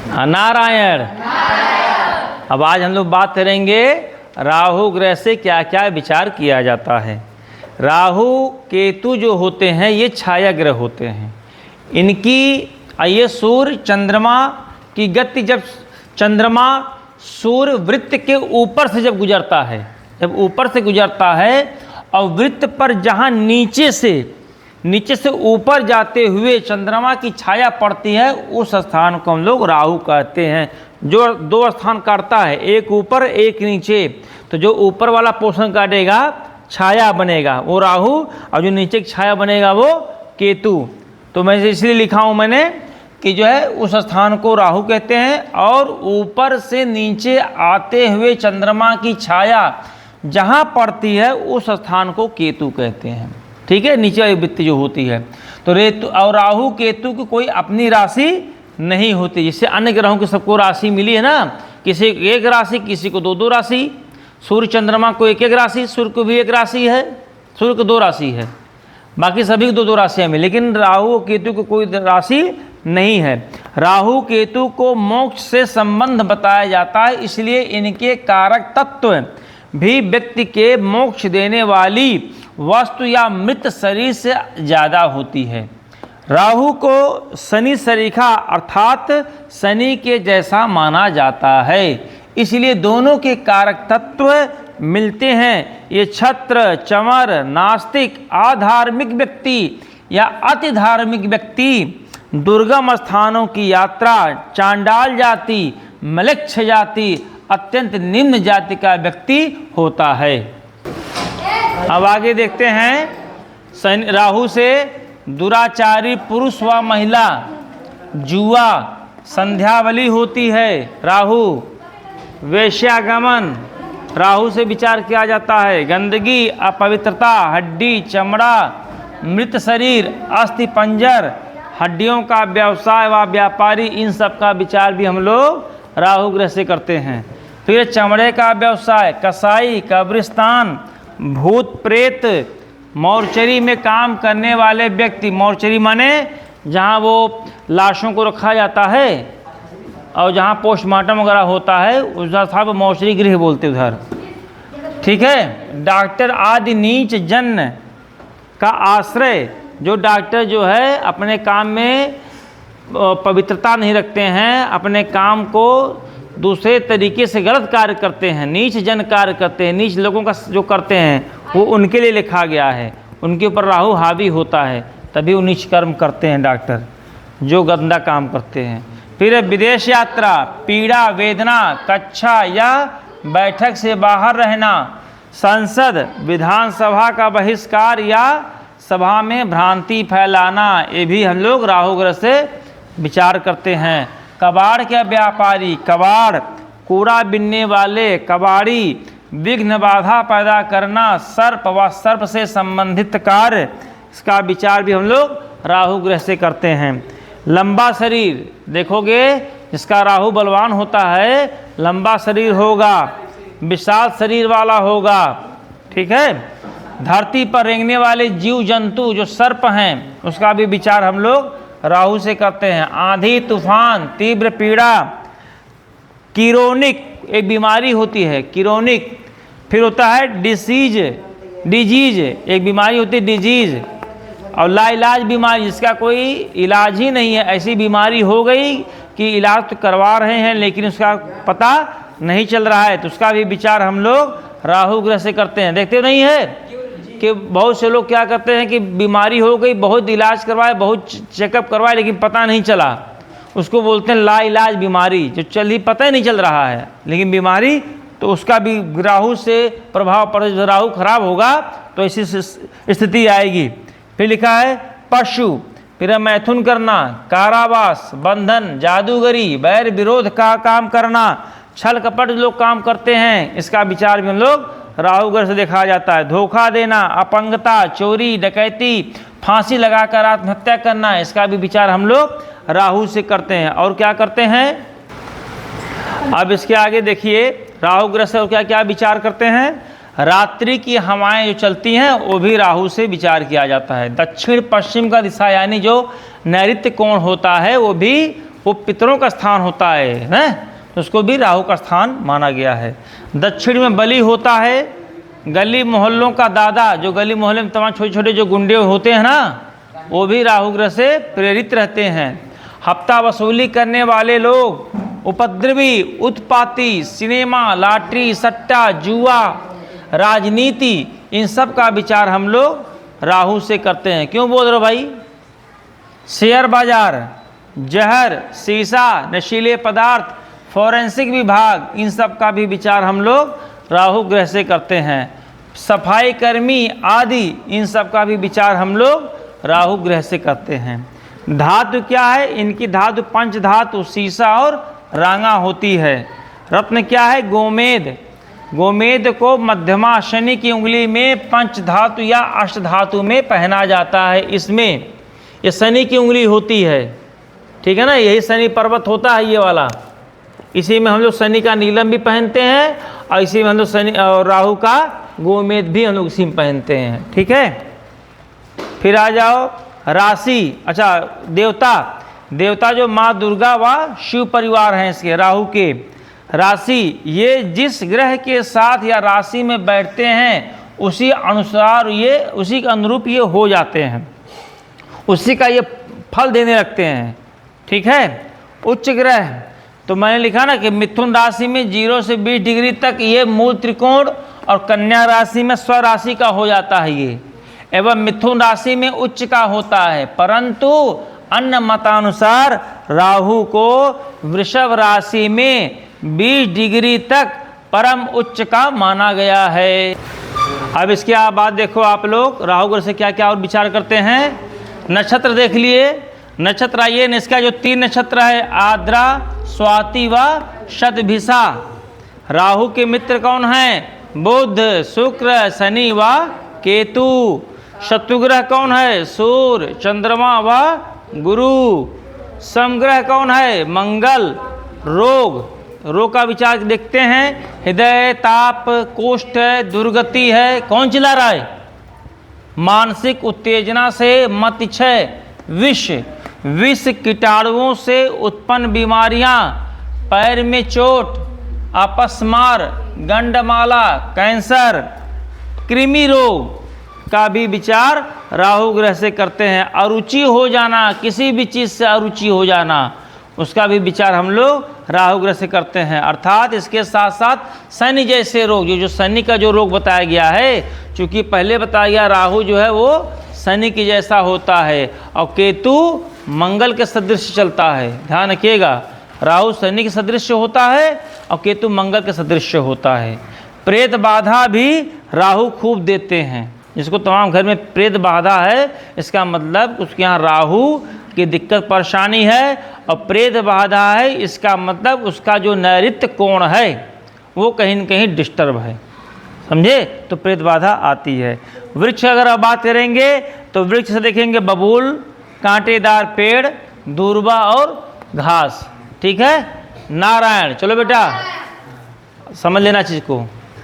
नारायण। अब आज हम लोग बात करेंगे राहु ग्रह से क्या क्या विचार किया जाता है। राहु केतु जो होते हैं ये छाया ग्रह होते हैं। इनकी ये सूर्य चंद्रमा की गति, जब चंद्रमा सूर्य वृत्त के ऊपर से जब गुजरता है, जब ऊपर से गुजरता है और वृत्त पर जहाँ नीचे से ऊपर जाते हुए चंद्रमा की छाया पड़ती है, उस स्थान को हम लोग राहु कहते हैं। जो दो स्थान काटता है, एक ऊपर एक नीचे, तो जो ऊपर वाला पोर्शन काटेगा छाया बनेगा वो राहु, और जो नीचे की छाया बनेगा वो केतु। तो मैं इसलिए लिखा हूँ मैंने कि जो है उस स्थान को राहु कहते हैं, और ऊपर से नीचे आते हुए चंद्रमा की छाया जहाँ पड़ती है उस स्थान को केतु कहते हैं। ठीक है, नीचे वाली वृत्ति जो होती है। तो रेतु और राहु केतु की कोई अपनी राशि नहीं होती, जिससे अन्य ग्रहों की सबको राशि मिली है ना, किसी को एक राशि, किसी को दो राशि। सूर्य चंद्रमा को एक राशि, सूर्य को भी एक राशि है, सूर्य को 2 राशि है, बाकी सभी को 2 राशियाँ मिली, लेकिन राहु केतु को कोई राशि नहीं है। राहु केतु को मोक्ष से संबंध बताया जाता है, इसलिए इनके कारक तत्व भी व्यक्ति के मोक्ष देने वाली वस्तु या मृत शरीर से ज़्यादा होती है। राहु को शनि सरीखा अर्थात शनि के जैसा माना जाता है, इसलिए दोनों के कारक तत्व मिलते हैं। ये छत्र, चंवर, नास्तिक, अधार्मिक व्यक्ति या अति धार्मिक व्यक्ति, दुर्गम स्थानों की यात्रा, चांडाल जाति, म्लेच्छ जाति, अत्यंत निम्न जाति का व्यक्ति होता है। अब आगे देखते हैं, राहु से दुराचारी पुरुष व महिला, जुआ, संध्यावली होती है। राहु वेश्यागमन, राहु से विचार किया जाता है। गंदगी, अपवित्रता, हड्डी, चमड़ा, मृत शरीर, अस्थि पंजर, हड्डियों का व्यवसाय व व्यापारी, इन सब का विचार भी हम लोग राहु ग्रह से करते हैं। फिर चमड़े का व्यवसाय, कसाई, कब्रिस्तान, भूत प्रेत, मॉर्चरी में काम करने वाले व्यक्ति, मॉर्चरी माने जहाँ वो लाशों को रखा जाता है और जहाँ पोस्टमार्टम वगैरह होता है, उधर था मॉर्चरी गृह बोलते उधर। ठीक है, डॉक्टर आदि नीच जन का आश्रय, जो डॉक्टर जो है अपने काम में पवित्रता नहीं रखते हैं, अपने काम को दूसरे तरीके से गलत कार्य करते हैं, नीच जन कार्य करते हैं, नीच लोगों का जो करते हैं वो उनके लिए लिखा गया है, उनके ऊपर राहु हावी होता है, तभी वो नीच कर्म करते हैं डॉक्टर, जो गंदा काम करते हैं। फिर विदेश यात्रा, पीड़ा, वेदना, कक्षा या बैठक से बाहर रहना, संसद, विधानसभा का बहिष्कार या सभा में भ्रांति फैलाना, ये भी हम लोग राहु ग्रह से विचार करते हैं। कबाड़ के व्यापारी, कबाड़, कूड़ा बिनने वाले, कबाड़ी, विघ्न बाधा पैदा करना, सर्प व सर्प से संबंधित कार्य, इसका विचार भी हम लोग राहु ग्रह से करते हैं। लंबा शरीर, देखोगे जिसका राहु बलवान होता है, लंबा शरीर होगा, विशाल शरीर वाला होगा। ठीक है, धरती पर रेंगने वाले जीव जंतु जो सर्प हैं, उसका भी विचार हम लोग राहु से करते हैं। आंधी, तूफान, तीव्र पीड़ा, कीरोनिक एक बीमारी होती है, कीरोनिक। फिर होता है डिजीज एक बीमारी होती है, डिजीज। और लाइलाज बीमारी, जिसका कोई इलाज ही नहीं है, ऐसी बीमारी हो गई कि इलाज तो करवा रहे हैं लेकिन उसका पता नहीं चल रहा है, तो उसका भी विचार हम लोग राहु ग्रह से करते हैं। देखते नहीं है कि बहुत से लोग क्या करते हैं कि बीमारी हो गई, बहुत इलाज करवाए, बहुत चेकअप करवाए, लेकिन पता नहीं चला, उसको बोलते हैं लाइलाज बीमारी, जो चल पता ही नहीं चल रहा है लेकिन बीमारी, तो उसका भी राहु से प्रभाव पड़े। जब राहु खराब होगा तो ऐसी स्थिति आएगी। फिर लिखा है पशु, फिर मैथुन करना, कारावास, बंधन, जादूगरी, बैर विरोध का काम करना, छल कपट लोग काम करते हैं, इसका विचार भी हम लोग राहु ग्रह से देखा जाता है। धोखा देना, अपंगता, चोरी, डकैती, फांसी लगाकर आत्महत्या करना, इसका भी विचार हम लोग राहु से करते हैं। और क्या करते हैं, अब इसके आगे देखिए राहु ग्रह से और क्या क्या विचार करते हैं। रात्रि की हवाएं जो चलती हैं वो भी राहु से विचार किया जाता है। दक्षिण पश्चिम का दिशा यानी जो नैऋत्य कोण होता है वो भी वो पितरों का स्थान होता है ना, तो उसको भी राहु का स्थान माना गया है। दक्षिण में बलि होता है, गली मोहल्लों का दादा, जो गली मोहल्ले में तमाम छोटे छोटे जो गुंडे होते हैं ना, वो भी राहु ग्रह से प्रेरित रहते हैं। हफ्ता वसूली करने वाले लोग, उपद्रवी, उत्पाती, सिनेमा, लॉटरी, सट्टा, जुआ, राजनीति, इन सब का विचार हम लोग राहु से करते हैं। क्यों बोल रहे हो भाई? शेयर बाजार, जहर, शीशा, नशीले पदार्थ, फॉरेंसिक विभाग, इन सब का भी विचार हम लोग राहु ग्रह से करते हैं। सफाई कर्मी आदि, इन सब का भी विचार हम लोग राहु ग्रह से करते हैं। धातु क्या है? इनकी धातु पंच धातु शीशा और रांगा होती है। रत्न क्या है? गोमेद। गोमेद को मध्यमा शनि की उंगली में पंच धातु या अष्ट धातु में पहना जाता है। इसमें ये शनि की उंगली होती है, ठीक है ना, यही शनि पर्वत होता है ये वाला। इसी में हम लोग शनि का नीलम भी पहनते हैं और इसी में हम लोग शनि और राहु का गोमेद भी हम लोग इसी में पहनते हैं, ठीक है। फिर आ जाओ राशि। अच्छा, देवता, देवता जो माँ दुर्गा व शिव परिवार हैं इसके, राहु के। राशि, ये जिस ग्रह के साथ या राशि में बैठते हैं उसी अनुसार ये, उसी के अनुरूप ये हो जाते हैं, उसी का ये फल देने लगते हैं, ठीक है। उच्च ग्रह, तो मैंने लिखा ना कि मिथुन राशि में 0 से 20 डिग्री तक ये मूल त्रिकोण और कन्या राशि में स्वराशि का हो जाता है ये, एवं मिथुन राशि में उच्च का होता है। परंतु अन्य मतानुसार राहु को वृषभ राशि में 20 डिग्री तक परम उच्च का माना गया है। अब इसके बाद देखो आप लोग राहु ग्रह से क्या क्या और विचार करते हैं। नक्षत्र देख लिए। नक्षत्र आइए, इसका जो 3 नक्षत्र है, आद्रा, स्वाति व शतभिषा। राहु के मित्र कौन हैं? बुध, शुक्र, शनि व केतु। शत्रुग्रह कौन है? सूर्य, चंद्रमा व गुरु। समग्रह कौन है? मंगल। रोग, रोग का विचार देखते हैं। हृदय, ताप, कोष्ठ, दुर्गति है। कौन चिल्ला रहा है? मानसिक उत्तेजना से मतिक्षय, विष, विष कीटाणुओं से उत्पन्न बीमारियां, पैर में चोट, अपस्मार, गंडमाला, कैंसर, कृमि रोग का भी विचार राहु ग्रह से करते हैं। अरुचि हो जाना, किसी भी चीज़ से अरुचि हो जाना, उसका भी विचार हम लोग राहु ग्रह से करते हैं। अर्थात इसके साथ साथ शनि जैसे रोग, जो शनि का जो रोग बताया गया है, चूँकि पहले बताया गया राहु जो है वो शनि की जैसा होता है और केतु मंगल के सदृश चलता है। ध्यान रखिएगा, राहु शनि के सदृश होता है और केतु मंगल के सदृश होता है। प्रेत बाधा भी राहु खूब देते हैं। जिसको तमाम घर में प्रेत बाधा है, इसका मतलब उसके यहाँ राहु की दिक्कत परेशानी है, और प्रेत बाधा है इसका मतलब उसका जो नैऋत्य कोण है वो कहीं न कहीं डिस्टर्ब है, समझे, तो प्रेत बाधा आती है। वृक्ष अगर आप बात करेंगे तो वृक्ष से देखेंगे बबूल, कांटेदार पेड़, दूर्वा और घास, ठीक है। नारायण, चलो बेटा समझ लेना चीज़ को।